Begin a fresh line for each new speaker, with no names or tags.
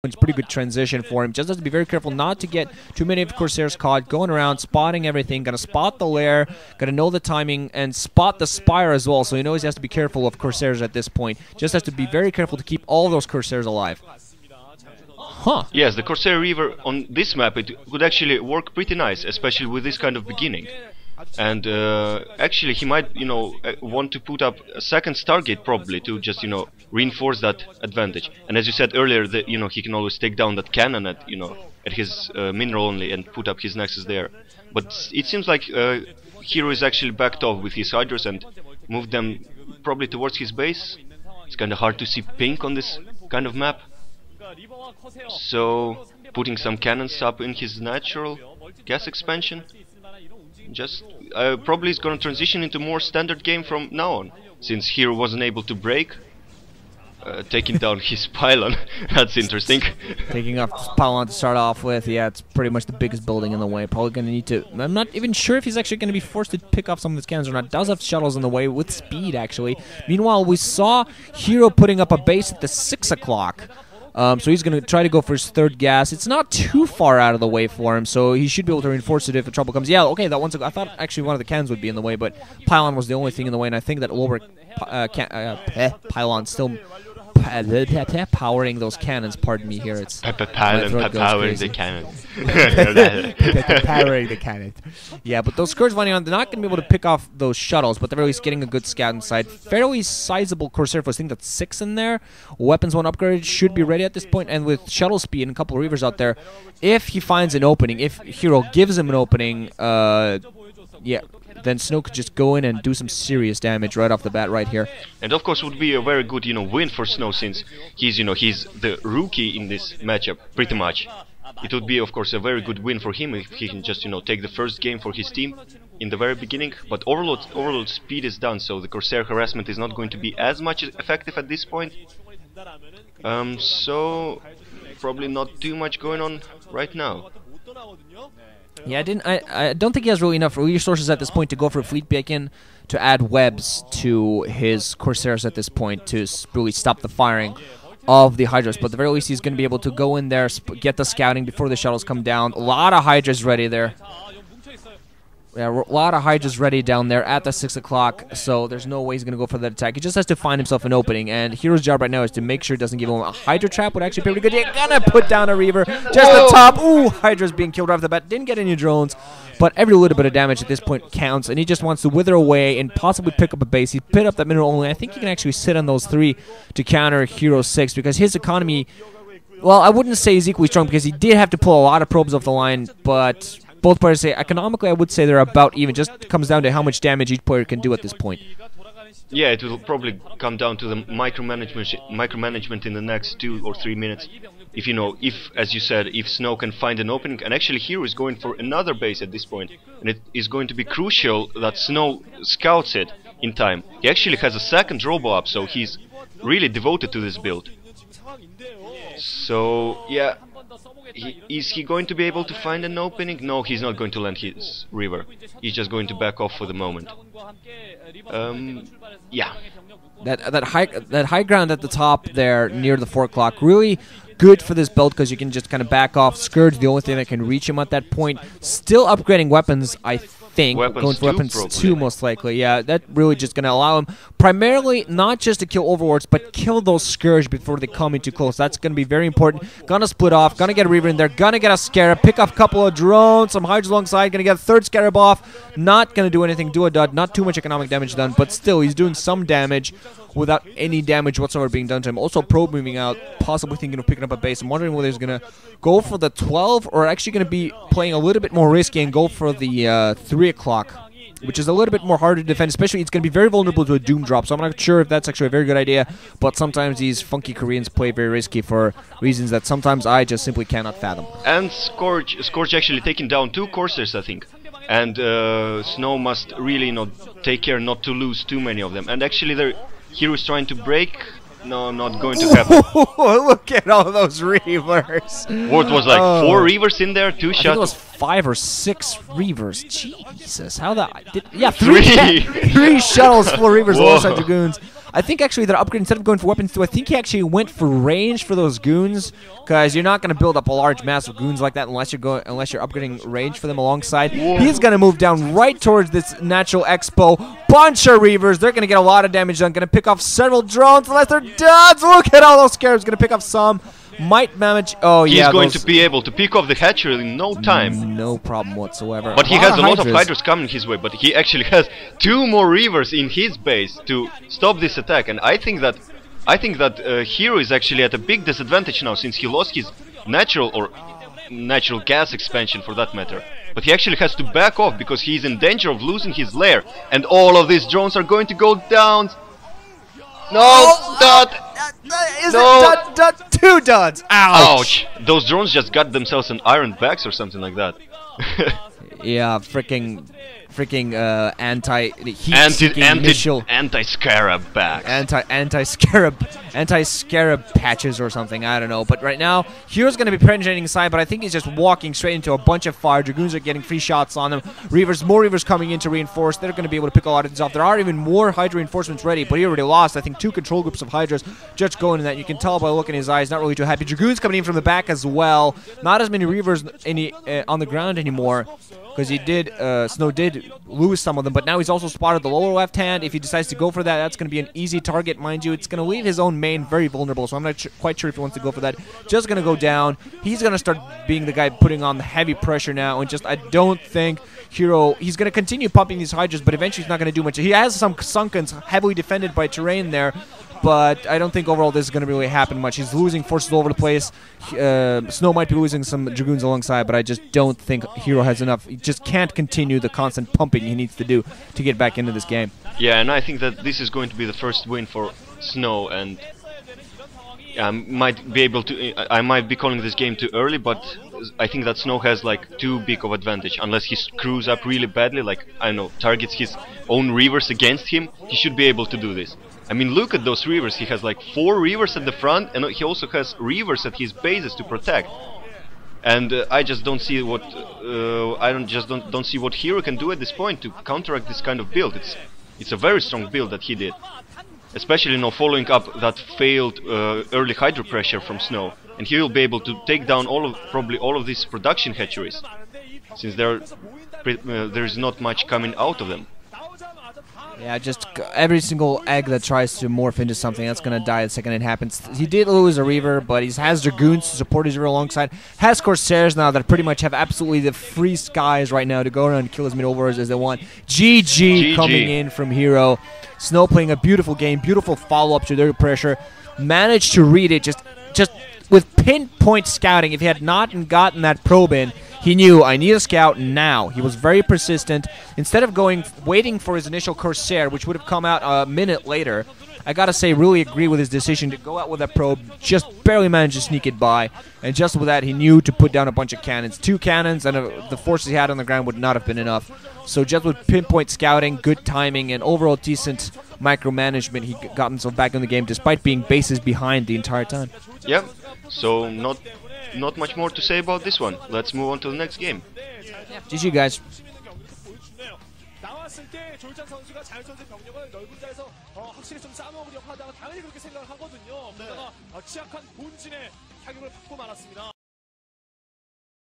It's pretty good transition for him. Just has to be very careful not to get too many of Corsairs caught, going around, spotting everything, gonna spot the lair, gonna know the timing, and spot the Spire as well, so he knows he has to be careful of Corsairs at this point. Just has to be very careful to keep all those Corsairs alive. Huh.
Yes, the Corsair Reaver on this map, it would actually work pretty nice, especially with this kind of beginning. And actually he might, you know, want to put up a second Stargate probably to just, you know, reinforce that advantage. And as you said earlier, that, you know, he can always take down that cannon at, you know, at his mineral only and put up his Nexus there. But it seems like Hero is actually backed off with his Hydras and moved them probably towards his base. It's kind of hard to see pink on this kind of map. So putting some cannons up in his natural gas expansion. Just probably is going to transition into more standard game from now on, since Hero wasn't able to break, taking down his pylon. That's interesting.
Taking off this pylon to start off with, yeah, it's pretty much the biggest building in the way. Probably going to need to... I'm not even sure if he's actually going to be forced to pick off some of his cannons or not. Does have shuttles in the way with speed, actually. Meanwhile, we saw Hero putting up a base at the 6 o'clock. So he's going to try to go for his third gas. It's not too far out of the way for him, so he should be able to reinforce it if trouble comes. Yeah, okay, that one's... I thought actually one of the cannons would be in the way, but pylon was the only thing in the way, and I think that lower pylon still powering those cannons. Pardon me here. It's
powering the cannon.
Powering the cannon. Yeah, but those Scourge Lining on, they're not going to be able to pick off those shuttles, but they're at least getting a good scout inside. Fairly sizable Corsair force. I think that's 6 in there. Weapons 1 upgrade should be ready at this point, and with shuttle speed and a couple of Reavers out there, if he finds an opening, if Hero gives him an opening, yeah, then Snow could just go in and do some serious damage right off the bat right here.
And of course would be a very good, you know, win for Snow, since he's, you know, he's the rookie in this matchup, pretty much. It would be, of course, a very good win for him if he can just, you know, take the first game for his team in the very beginning. But overload speed is done, so the Corsair harassment is not going to be as much effective at this point. So probably not too much going on right now.
Yeah, I don't think he has really enough resources at this point to go for a fleet beacon to add webs to his Corsairs at this point to really stop the firing of the Hydras. But at the very least, he's going to be able to go in there, get the scouting before the shuttles come down. A lot of Hydras ready there. Yeah, a lot of Hydras ready down there at the 6 o'clock, so there's no way he's going to go for that attack. He just has to find himself an opening, and Hero's job right now is to make sure he doesn't give him a Hydra trap. Would actually be pretty good. He's gonna put down a Reaver. Just the top. Ooh, Hydra's being killed right off the bat. Didn't get any drones, but every little bit of damage at this point counts, and he just wants to wither away and possibly pick up a base. He picked up that mineral only. I think he can actually sit on those 3 to counter Hero 6, because his economy, well, I wouldn't say he's equally strong, because he did have to pull a lot of probes off the line, but both players say economically, I would say they're about even. Just comes down to how much damage each player can do at this point.
Yeah, it will probably come down to the micromanagement in the next 2 or 3 minutes. If, you know, if, as you said, if Snow can find an opening, and actually Hero is going for another base at this point, and it is going to be crucial that Snow scouts it in time. He actually has a second robo up, so he's really devoted to this build. So yeah. Is he going to be able to find an opening? No, he's not going to land his Reaver. He's just going to back off for the moment. Yeah.
That high ground at the top there near the 4 o'clock, really good for this build, because you can just kind of back off. Scourge, the only thing that can reach him at that point. Still upgrading weapons, I think. Going for weapons 2 most likely. Yeah, that really just going to allow him primarily not just to kill overlords, but kill those Scourge before they come in too close. That's going to be very important. Gonna split off, gonna get a Reaver in there, gonna get a Scarab, pick off a couple of drones, some Hydras alongside, gonna get a 3rd Scarab off. Not gonna do anything, do a dud, not too much economic damage done, but still, he's doing some damage without any damage whatsoever being done to him. Also, probe moving out, possibly thinking of picking up a base. I'm wondering whether he's going to go for the 12 or actually going to be playing a little bit more risky and go for the 3 o'clock, which is a little bit more hard to defend, especially it's going to be very vulnerable to a Doom drop, so I'm not sure if that's actually a very good idea, but sometimes these funky Koreans play very risky for reasons that sometimes I just simply cannot fathom.
And Scourge actually taking down 2 Corsairs, I think. And Snow must really, you know, take care not to lose too many of them. And actually they're... Hero is trying to break. No, not going to happen.
Look at all those Reavers.
What was like 4 Reavers in there? 2 shots.
I think it was 5 or 6 Reavers. Jesus, how that? Yeah, 3 shuttles, 4 Reavers, alongside Dragoons. I think actually that upgrade, instead of going for weapons too, I think he actually went for range for those goons, because you're not going to build up a large mass of goons like that unless you're upgrading range for them alongside.
Whoa.
He's going to move down right towards this natural expo. Bunch of Reavers. They're going to get a lot of damage done. Going to pick off several drones unless they're duds. Look at all those scarabs. Going to pick off some. Might manage. Oh, yeah.
He's going to be able to pick off the hatchery in no time.
No problem whatsoever.
But he has a lot of Hydras coming his way. But he actually has 2 more Reavers in his base to stop this attack. And I think that Hero is actually at a big disadvantage now, since he lost his natural gas expansion for that matter. But he actually has to back off because he's in danger of losing his lair. And all of these drones are going to go down. No,
no. 2 duds. Ouch.
Ouch. Those drones just got themselves an iron backs or something like that.
Yeah, freaking
anti-scarab backs.
Anti-scarab patches or something, I don't know. But right now, Hero's going to be penetrating inside, but I think he's just walking straight into a bunch of fire. Dragoons are getting free shots on them. More Reavers coming in to reinforce. They're going to be able to pick a lot of these off. There are even more Hydra reinforcements ready, but he already lost, I think, 2 control groups of Hydras just going in that. You can tell by looking in his eyes, not really too happy. Dragoons coming in from the back as well. Not as many Reavers on the ground anymore, because Snow did lose some of them, but now he's also spotted the lower left hand. If he decides to go for that, that's going to be an easy target, mind you. It's going to leave his own main very vulnerable, so I'm not quite sure if he wants to go for that. Just going to go down. He's going to start being the guy putting on the heavy pressure now, and I don't think Hero, he's going to continue pumping these Hydras, but eventually he's not going to do much. He has some Sunkens heavily defended by terrain there, but I don't think overall this is going to really happen much. He's losing forces all over the place. Snow might be losing some Dragoons alongside, but I just don't think Hero has enough. He just can't continue the constant pumping he needs to do to get back into this game.
Yeah, and I think that this is going to be the first win for Snow, and I might be calling this game too early, but I think that Snow has like too big of advantage. Unless he screws up really badly, like, I don't know, targets his own Reavers against him, he should be able to do this. I mean, look at those Reavers. He has like 4 Reavers at the front, and he also has Reavers at his bases to protect. And I just don't see what don't see what Hero can do at this point to counteract this kind of build. It's a very strong build that he did, especially following up that failed early Hydro pressure from Snow, and he will be able to take down probably all of these production hatcheries, since there is not much coming out of them.
Yeah, just every single egg that tries to morph into something, that's going to die the second it happens. He did lose a Reaver, but he has Dragoons to support his Reaver alongside. Has Corsairs now that pretty much have absolutely the free skies right now to go around and kill as many overlords as they want. GG coming in from Hero. Snow playing a beautiful game, beautiful follow-up to their pressure. Managed to read it just with pinpoint scouting. If he had not gotten that probe in, he knew, I need a scout now. He was very persistent. Instead of waiting for his initial Corsair, which would have come out a minute later, I gotta say, really agree with his decision to go out with that probe. Just barely managed to sneak it by. And just with that, he knew to put down a bunch of cannons. 2 cannons, and the forces he had on the ground would not have been enough. So just with pinpoint scouting, good timing, and overall decent micromanagement, he got himself back in the game despite being bases behind the entire time.
Yeah, so not much more to say about this one. Let's move on to the next game.
GG, guys.
확실히 좀 싸먹으려고 하다가 당연히 그렇게 생각을 하거든요. 취약한 본진의 타격을 받고 말았습니다.